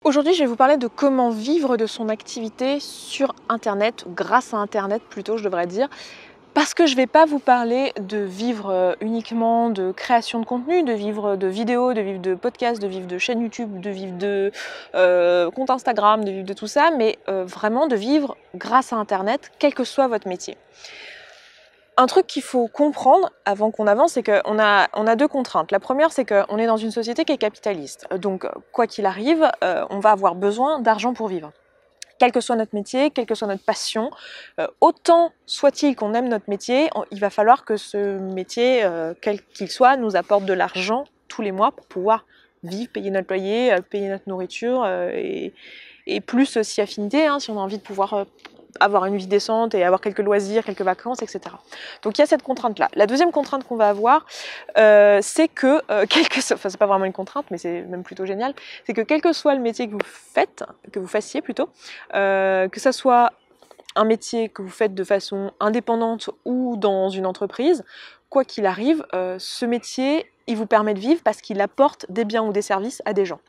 Aujourd'hui, je vais vous parler de comment vivre de son activité sur Internet, grâce à Internet plutôt, je devrais dire. Parce que je ne vais pas vous parler de vivre uniquement de création de contenu, de vivre de vidéos, de vivre de podcasts, de vivre de chaînes YouTube, de vivre de compte Instagram, de vivre de tout ça, mais vraiment de vivre grâce à Internet, quel que soit votre métier. Un truc qu'il faut comprendre avant qu'on avance, c'est qu'on a deux contraintes. La première, c'est qu'on est dans une société qui est capitaliste. Donc, quoi qu'il arrive, on va avoir besoin d'argent pour vivre. Quel que soit notre métier, quelle que soit notre passion, autant soit-il qu'on aime notre métier, il va falloir que ce métier, quel qu'il soit, nous apporte de l'argent tous les mois pour pouvoir vivre, payer notre loyer, payer notre nourriture et plus si affinité, si on a envie de pouvoir avoir une vie décente et avoir quelques loisirs, quelques vacances, etc. Donc il y a cette contrainte-là. La deuxième contrainte qu'on va avoir, c'est que, enfin c'est pas vraiment une contrainte, mais c'est même plutôt génial, c'est que quel que soit le métier que vous faites, que vous fassiez plutôt, que ça soit un métier que vous faites de façon indépendante ou dans une entreprise, quoi qu'il arrive, ce métier, il vous permet de vivre parce qu'il apporte des biens ou des services à des gens.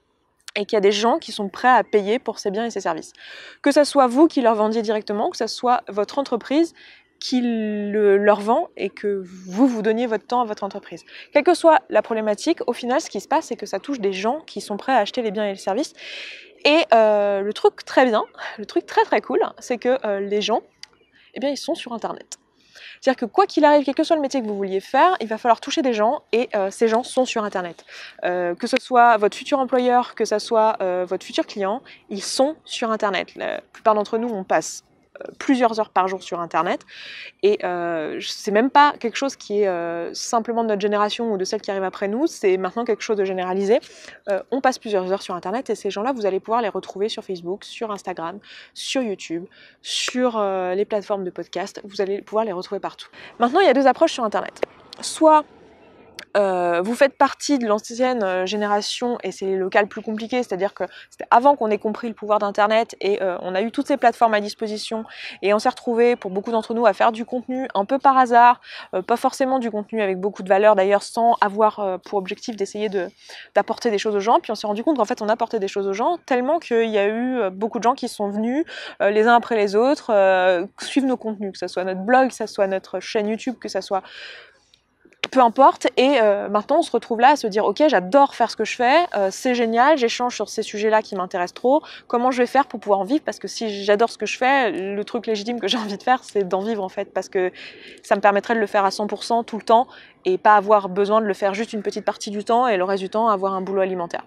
Et qu'il y a des gens qui sont prêts à payer pour ces biens et ces services. Que ce soit vous qui leur vendiez directement, que ce soit votre entreprise qui leur vend et que vous donniez votre temps à votre entreprise. Quelle que soit la problématique, au final, ce qui se passe, c'est que ça touche des gens qui sont prêts à acheter les biens et les services. Et le truc très bien, le truc très très cool, c'est que les gens, eh bien, ils sont sur Internet. C'est-à-dire que quoi qu'il arrive, quel que soit le métier que vous vouliez faire, il va falloir toucher des gens et ces gens sont sur Internet. Que ce soit votre futur employeur, que ce soit votre futur client, ils sont sur Internet. La plupart d'entre nous, on passe plusieurs heures par jour sur Internet et c'est même pas quelque chose qui est simplement de notre génération ou de celle qui arrive après nous, c'est maintenant quelque chose de généralisé. On passe plusieurs heures sur Internet et ces gens-là, vous allez pouvoir les retrouver sur Facebook, sur Instagram, sur YouTube, sur les plateformes de podcast, vous allez pouvoir les retrouver partout. Maintenant, il y a deux approches sur Internet. Soit vous faites partie de l'ancienne génération et c'est le cas le plus compliqué, c'est-à-dire que c'était avant qu'on ait compris le pouvoir d'Internet et on a eu toutes ces plateformes à disposition et on s'est retrouvé pour beaucoup d'entre nous à faire du contenu un peu par hasard, pas forcément du contenu avec beaucoup de valeur d'ailleurs sans avoir pour objectif d'essayer d'apporter des choses aux gens, puis on s'est rendu compte qu'en fait on apportait des choses aux gens tellement qu'il y a eu beaucoup de gens qui sont venus les uns après les autres suivre nos contenus, que ce soit notre blog, que ce soit notre chaîne YouTube, que ce soit peu importe, et maintenant on se retrouve là à se dire ok, j'adore faire ce que je fais, c'est génial, j'échange sur ces sujets-là qui m'intéressent trop, comment je vais faire pour pouvoir en vivre, parce que si j'adore ce que je fais, le truc légitime que j'ai envie de faire, c'est d'en vivre en fait, parce que ça me permettrait de le faire à 100% tout le temps, et pas avoir besoin de le faire juste une petite partie du temps, et le reste du temps avoir un boulot alimentaire.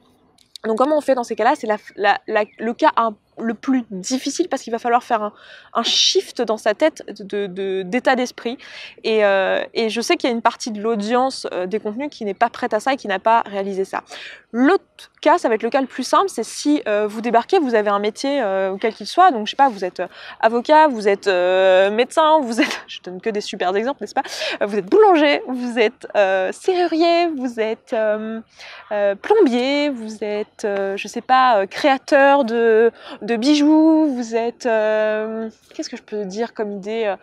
Donc comment on fait dans ces cas-là, c'est le cas le plus difficile parce qu'il va falloir faire un shift dans sa tête d'état d'esprit et je sais qu'il y a une partie de l'audience des contenus qui n'est pas prête à ça et qui n'a pas réalisé ça. L'autre cas, ça va être le cas le plus simple, c'est si vous débarquez, vous avez un métier quel qu'il soit, donc je sais pas, vous êtes avocat, vous êtes médecin, vous êtes, je donne que des super exemples, n'est-ce pas, vous êtes boulanger, vous êtes serrurier, vous êtes plombier, vous êtes je sais pas, créateur de bijoux, vous êtes qu'est-ce que je peux dire comme idée,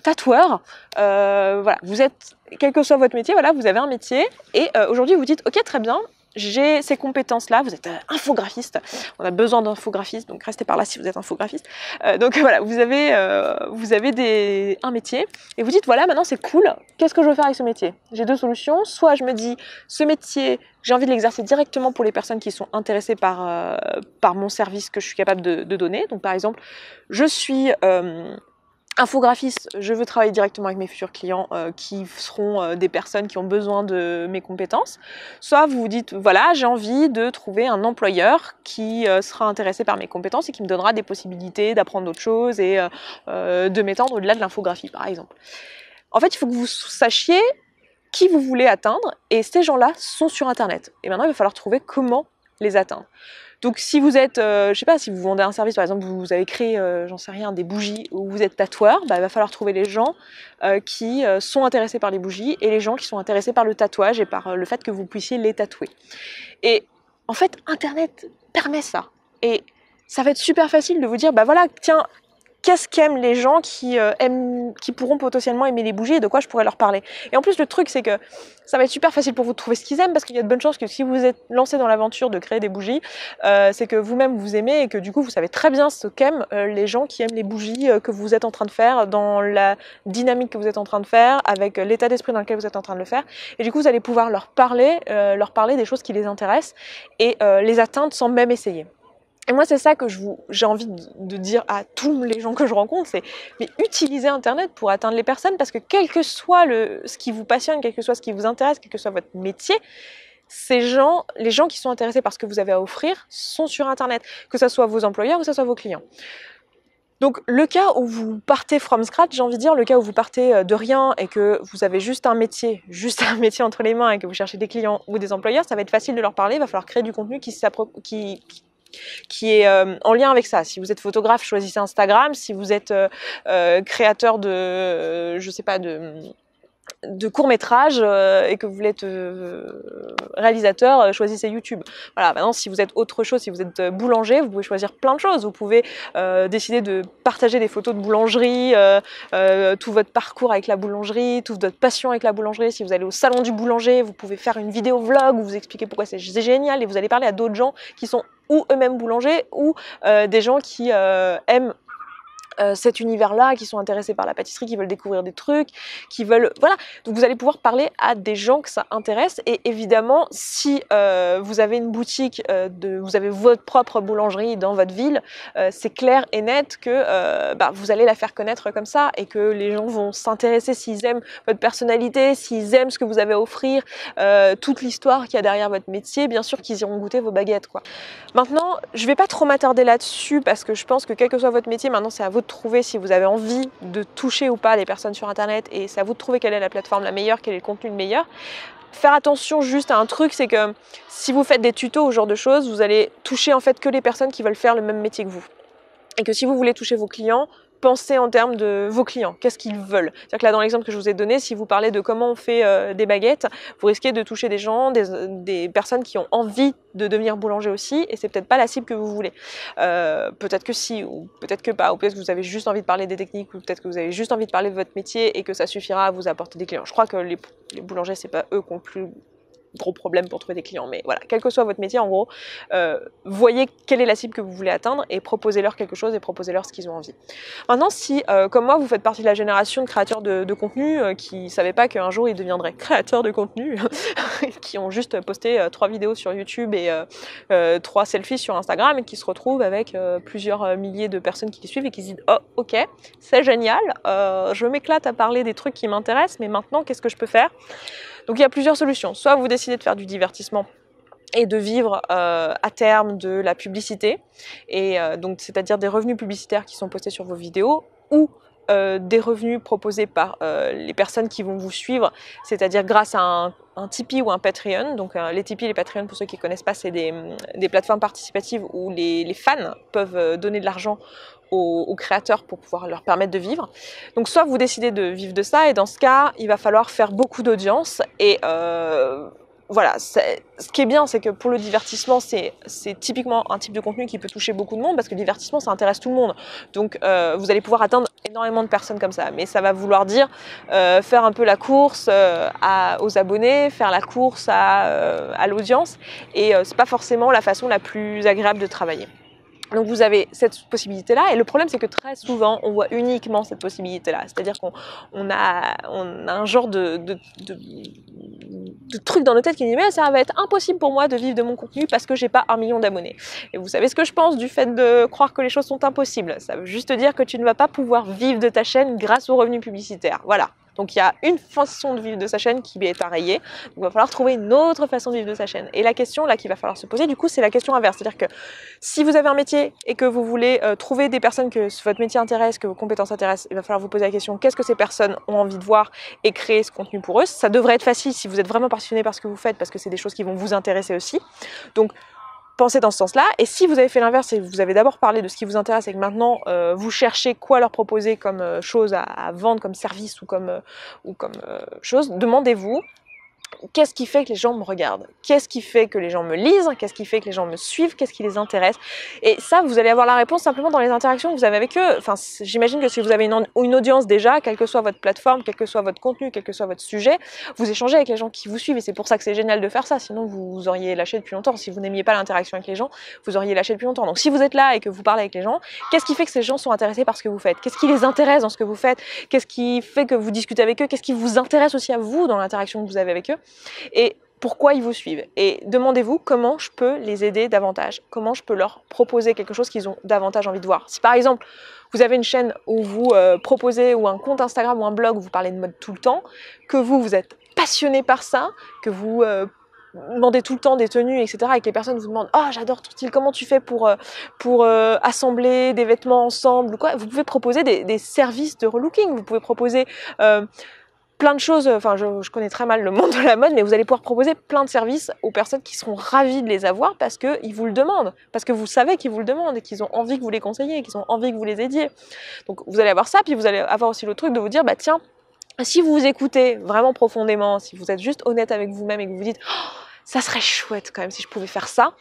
tatoueur, voilà, vous êtes, quel que soit votre métier, voilà, vous avez un métier et aujourd'hui vous dites ok, très bien, j'ai ces compétences-là, vous êtes infographiste, on a besoin d'infographistes, donc restez par là si vous êtes infographiste. Donc voilà, vous avez un métier, et vous dites voilà, maintenant c'est cool, qu'est-ce que je veux faire avec ce métier? J'ai deux solutions, soit je me dis, ce métier, j'ai envie de l'exercer directement pour les personnes qui sont intéressées par mon service que je suis capable de donner. Donc par exemple, je suis infographiste, je veux travailler directement avec mes futurs clients qui seront des personnes qui ont besoin de mes compétences. Soit vous vous dites, voilà, j'ai envie de trouver un employeur qui sera intéressé par mes compétences et qui me donnera des possibilités d'apprendre d'autres choses et de m'étendre au-delà de l'infographie, par exemple. En fait, il faut que vous sachiez qui vous voulez atteindre et ces gens-là sont sur Internet. Et maintenant, il va falloir trouver comment les atteindre. Donc si vous êtes, je sais pas, si vous vendez un service, par exemple, vous avez créé, j'en sais rien, des bougies, ou vous êtes tatoueur, bah, il va falloir trouver les gens qui sont intéressés par les bougies et les gens qui sont intéressés par le tatouage et par le fait que vous puissiez les tatouer. Et en fait, Internet permet ça. Et ça va être super facile de vous dire, bah voilà, tiens, qu'est-ce qu'aiment les gens qui pourront potentiellement aimer les bougies et de quoi je pourrais leur parler. Et en plus le truc c'est que ça va être super facile pour vous de trouver ce qu'ils aiment parce qu'il y a de bonnes chances que si vous êtes lancé dans l'aventure de créer des bougies, c'est que vous-même vous aimez et que du coup vous savez très bien ce qu'aiment les gens qui aiment les bougies que vous êtes en train de faire, dans la dynamique que vous êtes en train de faire, avec l'état d'esprit dans lequel vous êtes en train de le faire. Et du coup vous allez pouvoir leur parler des choses qui les intéressent et les atteindre sans même essayer. Et moi, c'est ça que j'ai envie de dire à tous les gens que je rencontre, c'est mais utilisez Internet pour atteindre les personnes, parce que quel que soit ce qui vous passionne, quel que soit ce qui vous intéresse, quel que soit votre métier, les gens qui sont intéressés par ce que vous avez à offrir sont sur Internet, que ce soit vos employeurs ou que ce soit vos clients. Donc le cas où vous partez from scratch, j'ai envie de dire, le cas où vous partez de rien et que vous avez juste un métier entre les mains et que vous cherchez des clients ou des employeurs, ça va être facile de leur parler, il va falloir créer du contenu qui est en lien avec ça. Si vous êtes photographe, choisissez Instagram. Si vous êtes créateur je sais pas, de courts-métrages et que vous voulez être réalisateur, choisissez YouTube. Voilà, maintenant si vous êtes autre chose, si vous êtes boulanger, vous pouvez choisir plein de choses. Vous pouvez décider de partager des photos de boulangerie, tout votre parcours avec la boulangerie, toute votre passion avec la boulangerie. Si vous allez au salon du boulanger, vous pouvez faire une vidéo vlog où vous expliquez pourquoi c'est génial et vous allez parler à d'autres gens qui sont ou eux-mêmes boulangers ou des gens qui aiment cet univers-là, qui sont intéressés par la pâtisserie, qui veulent découvrir des trucs, qui veulent... Voilà, donc vous allez pouvoir parler à des gens que ça intéresse. Et évidemment, si vous avez une boutique, vous avez votre propre boulangerie dans votre ville, c'est clair et net que vous allez la faire connaître comme ça et que les gens vont s'intéresser s'ils aiment votre personnalité, s'ils aiment ce que vous avez à offrir, toute l'histoire qu'il y a derrière votre métier, bien sûr qu'ils iront goûter vos baguettes, quoi. Maintenant, je vais pas trop m'attarder là-dessus parce que je pense que quel que soit votre métier, maintenant c'est à vous de trouver si vous avez envie de toucher ou pas les personnes sur Internet, et c'est à vous de trouver quelle est la plateforme la meilleure, quel est le contenu le meilleur. Faire attention juste à un truc, c'est que si vous faites des tutos ou ce genre de choses, vous allez toucher en fait que les personnes qui veulent faire le même métier que vous. Et que si vous voulez toucher vos clients, pensez en termes de vos clients, qu'est-ce qu'ils veulent. C'est-à-dire que là, dans l'exemple que je vous ai donné, si vous parlez de comment on fait des baguettes, vous risquez de toucher des gens, des personnes qui ont envie de devenir boulanger aussi, et c'est peut-être pas la cible que vous voulez. Peut-être que si, ou peut-être que pas, ou peut-être que vous avez juste envie de parler des techniques, ou peut-être que vous avez juste envie de parler de votre métier et que ça suffira à vous apporter des clients. Je crois que les boulangers, c'est pas eux qui ont le plus gros problème pour trouver des clients, mais voilà, quel que soit votre métier, en gros, voyez quelle est la cible que vous voulez atteindre et proposez-leur quelque chose et proposez-leur ce qu'ils ont envie. Maintenant, si, comme moi, vous faites partie de la génération de créateurs de contenu qui ne savaient pas qu'un jour ils deviendraient créateurs de contenu, qui ont juste posté 3 vidéos sur YouTube et 3 selfies sur Instagram et qui se retrouvent avec plusieurs milliers de personnes qui les suivent et qui se disent « Oh, ok, c'est génial, je m'éclate à parler des trucs qui m'intéressent, mais maintenant, qu'est-ce que je peux faire ?» Donc il y a plusieurs solutions. Soit vous décidez de faire du divertissement et de vivre à terme de la publicité, et donc c'est-à-dire des revenus publicitaires qui sont postés sur vos vidéos, ou des revenus proposés par les personnes qui vont vous suivre, c'est-à-dire grâce à un Tipeee ou un Patreon. Donc les Tipeee et les Patreon, pour ceux qui ne connaissent pas, c'est des plateformes participatives où les fans peuvent donner de l'argent aux créateurs pour pouvoir leur permettre de vivre. Donc soit vous décidez de vivre de ça, et dans ce cas, il va falloir faire beaucoup d'audience, et voilà, ce qui est bien, c'est que pour le divertissement, c'est typiquement un type de contenu qui peut toucher beaucoup de monde, parce que le divertissement, ça intéresse tout le monde. Donc vous allez pouvoir atteindre énormément de personnes comme ça, mais ça va vouloir dire faire un peu la course aux abonnés, faire la course à l'audience, et c'est pas forcément la façon la plus agréable de travailler. Donc vous avez cette possibilité-là, et le problème c'est que très souvent on voit uniquement cette possibilité-là, c'est-à-dire qu'on a un genre de truc dans nos têtes qui dit mais ça va être impossible pour moi de vivre de mon contenu parce que j'ai pas 1 million d'abonnés. Et vous savez ce que je pense du fait de croire que les choses sont impossibles? Ça veut juste dire que tu ne vas pas pouvoir vivre de ta chaîne grâce aux revenus publicitaires. Voilà. Donc il y a une façon de vivre de sa chaîne qui est arrayée, donc il va falloir trouver une autre façon de vivre de sa chaîne. Et la question là qu'il va falloir se poser, du coup, c'est la question inverse, c'est-à-dire que si vous avez un métier et que vous voulez trouver des personnes que votre métier intéresse, que vos compétences intéressent, il va falloir vous poser la question, qu'est-ce que ces personnes ont envie de voir, et créer ce contenu pour eux. Ça devrait être facile si vous êtes vraiment passionné par ce que vous faites, parce que c'est des choses qui vont vous intéresser aussi. Donc pensez dans ce sens-là. Et si vous avez fait l'inverse et vous avez d'abord parlé de ce qui vous intéresse et que maintenant vous cherchez quoi leur proposer comme chose à vendre, comme service ou comme chose, demandez-vous qu'est-ce qui fait que les gens me regardent? Qu'est-ce qui fait que les gens me lisent? Qu'est-ce qui fait que les gens me suivent? Qu'est-ce qui les intéresse? Et ça, vous allez avoir la réponse simplement dans les interactions que vous avez avec eux. Enfin, j'imagine que si vous avez une audience déjà, quelle que soit votre plateforme, quel que soit votre contenu, quel que soit votre sujet, vous échangez avec les gens qui vous suivent et c'est pour ça que c'est génial de faire ça. Sinon, vous auriez lâché depuis longtemps. Si vous n'aimiez pas l'interaction avec les gens, vous auriez lâché depuis longtemps. Donc, si vous êtes là et que vous parlez avec les gens, qu'est-ce qui fait que ces gens sont intéressés par ce que vous faites? Qu'est-ce qui les intéresse dans ce que vous faites? Qu'est-ce qui fait que vous discutez avec eux? Qu'est-ce qui vous intéresse aussi à vous dans l'interaction que vous avez avec eux? Et pourquoi ils vous suivent. Et demandez-vous comment je peux les aider davantage, comment je peux leur proposer quelque chose qu'ils ont davantage envie de voir. Si par exemple, vous avez une chaîne où vous proposez, ou un compte Instagram ou un blog où vous parlez de mode tout le temps, que vous êtes passionné par ça, que vous demandez tout le temps des tenues, etc. et que les personnes vous demandent « Oh, j'adore ton style, comment tu fais pour assembler des vêtements ensemble ?» ou quoi. Vous pouvez proposer des services de relooking, vous pouvez proposer plein de choses, enfin je connais très mal le monde de la mode, mais vous allez pouvoir proposer plein de services aux personnes qui seront ravies de les avoir parce qu'ils vous le demandent, parce que vous savez qu'ils vous le demandent et qu'ils ont envie que vous les conseilliez, qu'ils ont envie que vous les aidiez. Donc vous allez avoir ça, puis vous allez avoir aussi le truc de vous dire, bah tiens, si vous vous écoutez vraiment profondément, si vous êtes juste honnête avec vous-même et que vous vous dites, oh, ça serait chouette quand même si je pouvais faire ça,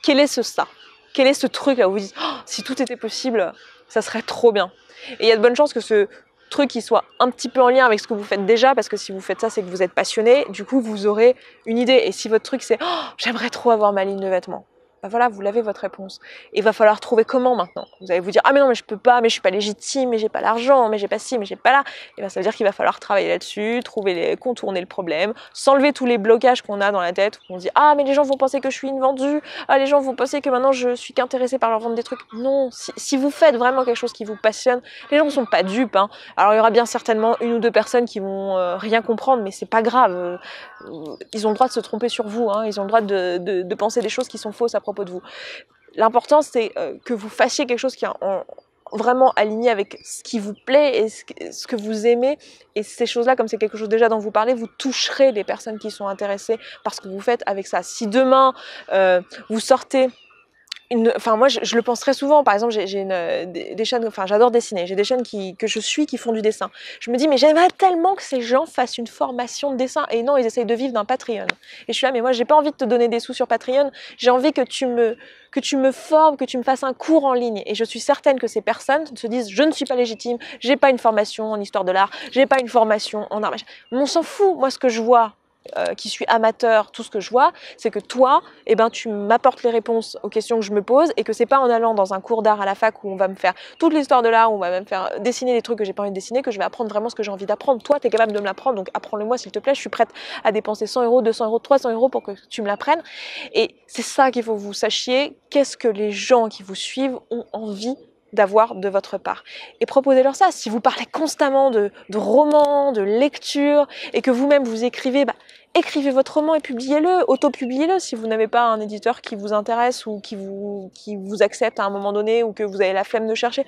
quel est ce ça? Quel est ce truc là où vous dites, oh, si tout était possible, ça serait trop bien. Et il y a de bonnes chances que ce truc qui soit un petit peu en lien avec ce que vous faites déjà, parce que si vous faites ça, c'est que vous êtes passionné, du coup vous aurez une idée. Et si votre truc c'est oh, j'aimerais trop avoir ma ligne de vêtements, ben voilà, vous l'avez votre réponse. Et il va falloir trouver comment maintenant. Vous allez vous dire ah mais non mais je peux pas, mais je suis pas légitime, mais j'ai pas l'argent, mais j'ai pas ci, mais j'ai pas là. Et ben ça veut dire qu'il va falloir travailler là-dessus, contourner le problème, s'enlever tous les blocages qu'on a dans la tête, où on dit ah mais les gens vont penser que je suis une vendue, ah les gens vont penser que maintenant je suis qu'intéressée par leur vendre des trucs. Non, si vous faites vraiment quelque chose qui vous passionne, les gens ne sont pas dupes, hein. Alors il y aura bien certainement une ou deux personnes qui vont rien comprendre, mais c'est pas grave. Ils ont le droit de se tromper sur vous, hein. Ils ont le droit de penser des choses qui sont fausses à propos de vous. L'important c'est que vous fassiez quelque chose qui est vraiment aligné avec ce qui vous plaît et ce que vous aimez, et ces choses-là, comme c'est quelque chose déjà dont vous parlez, vous toucherez les personnes qui sont intéressées par ce que vous faites avec ça. Si demain vous sortez enfin moi je le pense très souvent, par exemple j'ai des chaînes, enfin j'adore dessiner, j'ai des chaînes que je suis qui font du dessin. Je me dis mais j'aimerais tellement que ces gens fassent une formation de dessin, et non, ils essayent de vivre d'un Patreon. Et je suis là mais moi j'ai pas envie de te donner des sous sur Patreon, j'ai envie que tu me formes, que tu me fasses un cours en ligne. Et je suis certaine que ces personnes se disent je ne suis pas légitime, j'ai pas une formation en histoire de l'art, j'ai pas une formation en art. Mais on s'en fout, moi ce que je vois, qui suis amateur, tout ce que je vois, c'est que toi, eh ben, tu m'apportes les réponses aux questions que je me pose, et que c'est pas en allant dans un cours d'art à la fac où on va me faire toute l'histoire de l'art, où on va me faire dessiner des trucs que j'ai pas envie de dessiner, que je vais apprendre vraiment ce que j'ai envie d'apprendre. Toi, tu es capable de me l'apprendre, donc apprends-le-moi s'il te plaît, je suis prête à dépenser 100 euros, 200 euros, 300 euros pour que tu me l'apprennes. Et c'est ça qu'il faut que vous sachiez, qu'est-ce que les gens qui vous suivent ont envie d'avoir de votre part. Et proposez-leur ça. Si vous parlez constamment de romans, de lecture, et que vous-même vous écrivez, bah, écrivez votre roman et publiez-le, auto-publiez-le si vous n'avez pas un éditeur qui vous intéresse ou qui vous accepte à un moment donné, ou que vous avez la flemme de chercher.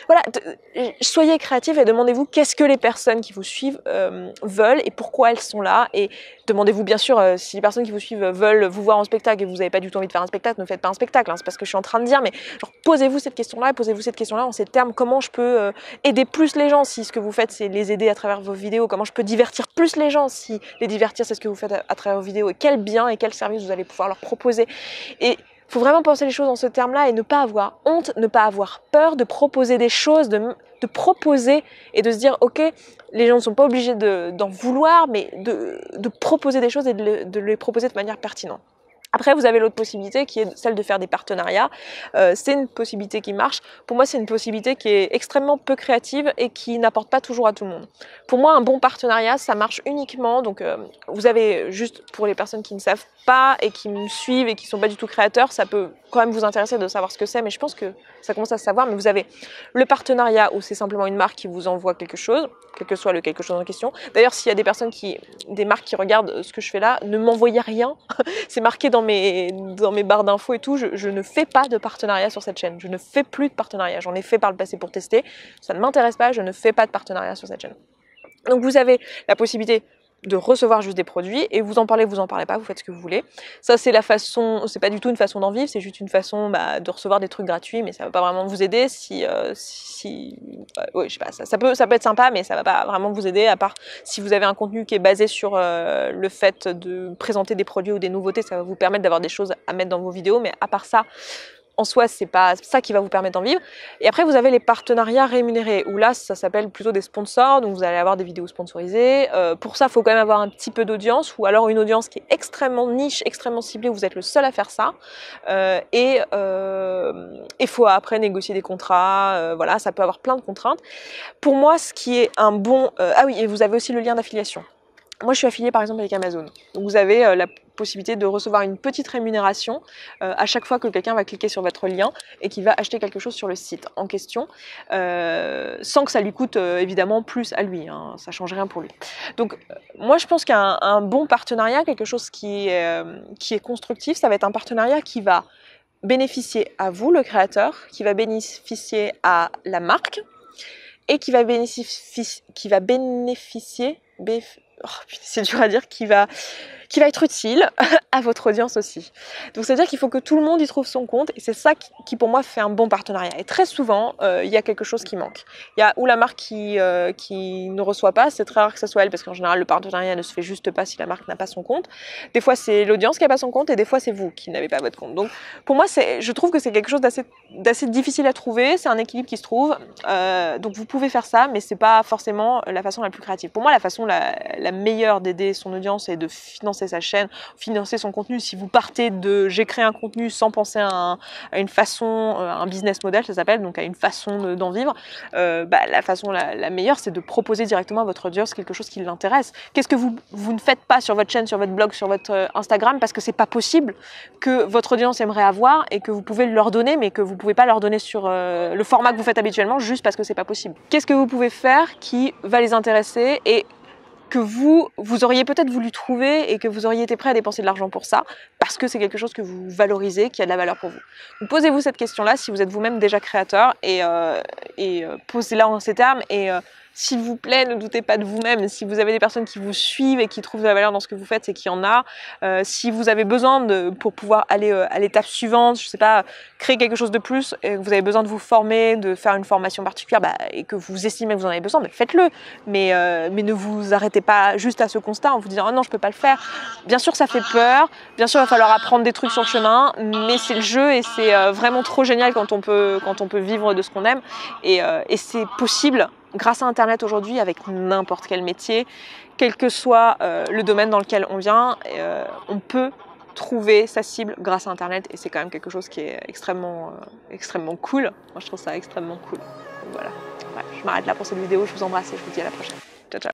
Voilà, soyez créatifs et demandez-vous qu'est-ce que les personnes qui vous suivent veulent et pourquoi elles sont là. Et demandez-vous bien sûr, si les personnes qui vous suivent veulent vous voir en spectacle et vous n'avez pas du tout envie de faire un spectacle, ne faites pas un spectacle, hein, c'est pas ce que je suis en train de dire, mais genre, posez-vous cette question-là, et posez-vous cette question-là en ces termes: comment je peux aider plus les gens si ce que vous faites c'est les aider à travers vos vidéos? Comment je peux divertir plus les gens si les divertir c'est ce que vous faites à travers vos vidéos? Et quel bien et quel service vous allez pouvoir leur proposer? Et il faut vraiment penser les choses en ce terme-là et ne pas avoir honte, ne pas avoir peur de proposer des choses, de proposer et de se dire ok, les gens ne sont pas obligés d'en vouloir, mais de proposer des choses et de les proposer de manière pertinente. Après, vous avez l'autre possibilité qui est celle de faire des partenariats. C'est une possibilité qui marche. Pour moi, c'est une possibilité qui est extrêmement peu créative et qui n'apporte pas toujours à tout le monde. Pour moi, un bon partenariat, ça marche uniquement. Donc, vous avez, juste pour les personnes qui ne savent pas et qui me suivent et qui ne sont pas du tout créateurs, ça peut quand même vous intéresser de savoir ce que c'est, mais je pense que ça commence à se savoir. Mais vous avez le partenariat où c'est simplement une marque qui vous envoie quelque chose, quel que soit le quelque chose en question. D'ailleurs, s'il y a des marques qui regardent ce que je fais là, ne m'envoyez rien. C'est marqué dans mes barres d'infos et tout, je ne fais pas de partenariat sur cette chaîne. Je ne fais plus de partenariat. J'en ai fait par le passé pour tester. Ça ne m'intéresse pas, je ne fais pas de partenariat sur cette chaîne. Donc vous avez la possibilité de recevoir juste des produits et vous en parlez pas, vous faites ce que vous voulez. Ça c'est la façon, c'est pas du tout une façon d'en vivre, c'est juste une façon de recevoir des trucs gratuits, mais ça va pas vraiment vous aider oui, je sais pas, ça peut être sympa, mais ça va pas vraiment vous aider, à part si vous avez un contenu qui est basé sur le fait de présenter des produits ou des nouveautés, ça va vous permettre d'avoir des choses à mettre dans vos vidéos, mais à part ça, en soi, c'est pas ça qui va vous permettre d'en vivre. Et après, vous avez les partenariats rémunérés, où là, ça s'appelle plutôt des sponsors, donc vous allez avoir des vidéos sponsorisées. Pour ça, il faut quand même avoir un petit peu d'audience, ou alors une audience qui est extrêmement niche, extrêmement ciblée, où vous êtes le seul à faire ça. Il faut après négocier des contrats, voilà, ça peut avoir plein de contraintes. Pour moi, ce qui est un bon... ah oui, et vous avez aussi le lien d'affiliation. Moi, je suis affiliée par exemple avec Amazon. Donc, vous avez la possibilité de recevoir une petite rémunération à chaque fois que quelqu'un va cliquer sur votre lien et qu'il va acheter quelque chose sur le site en question, sans que ça lui coûte évidemment plus à lui. Hein, ça change rien pour lui. Donc, moi, je pense qu'un bon partenariat, quelque chose qui est constructif, ça va être un partenariat qui va bénéficier à vous, le créateur, qui va bénéficier à la marque et qui va bénéficier oh, c'est dur à dire, qui va être utile à votre audience aussi. Donc c'est-à-dire qu'il faut que tout le monde y trouve son compte et c'est ça qui pour moi fait un bon partenariat. Et très souvent, il y a quelque chose qui manque. Il y a ou la marque qui ne reçoit pas, c'est très rare que ce soit elle parce qu'en général le partenariat ne se fait juste pas si la marque n'a pas son compte. Des fois c'est l'audience qui n'a pas son compte et des fois c'est vous qui n'avez pas votre compte. Donc pour moi, je trouve que c'est quelque chose d'assez difficile à trouver, c'est un équilibre qui se trouve. Donc vous pouvez faire ça, mais c'est pas forcément la façon la plus créative. Pour moi, la façon la meilleure d'aider son audience et de financer sa chaîne, financer son contenu. Si vous partez de j'ai créé un contenu sans penser à une façon, un business model ça s'appelle, donc à une façon d'en vivre, la façon la meilleure c'est de proposer directement à votre audience quelque chose qui l'intéresse. Qu'est-ce que vous ne faites pas sur votre chaîne, sur votre blog, sur votre Instagram parce que c'est pas possible, que votre audience aimerait avoir et que vous pouvez leur donner mais que vous pouvez pas leur donner sur le format que vous faites habituellement juste parce que c'est pas possible. Qu'est-ce que vous pouvez faire qui va les intéresser et que vous auriez peut-être voulu trouver et que vous auriez été prêt à dépenser de l'argent pour ça, parce que c'est quelque chose que vous valorisez, qui a de la valeur pour vous. Donc, posez-vous cette question-là si vous êtes vous-même déjà créateur et posez-la en ces termes et s'il vous plaît, ne doutez pas de vous-même. Si vous avez des personnes qui vous suivent et qui trouvent de la valeur dans ce que vous faites, c'est qu'il y en a. Si vous avez besoin pour pouvoir aller à l'étape suivante, je sais pas, créer quelque chose de plus, et que vous avez besoin de vous former, de faire une formation particulière, et que vous estimez que vous en avez besoin, faites-le. Mais ne vous arrêtez pas juste à ce constat en vous disant « Oh non, je peux pas le faire ». Bien sûr, ça fait peur. Bien sûr, il va falloir apprendre des trucs sur le chemin, mais c'est le jeu et c'est vraiment trop génial quand on peut vivre de ce qu'on aime. Et c'est possible grâce à Internet aujourd'hui, avec n'importe quel métier, quel que soit le domaine dans lequel on vient, on peut trouver sa cible grâce à Internet et c'est quand même quelque chose qui est extrêmement cool. Moi, je trouve ça extrêmement cool. Donc, voilà. Ouais, je m'arrête là pour cette vidéo. Je vous embrasse et je vous dis à la prochaine. Ciao, ciao.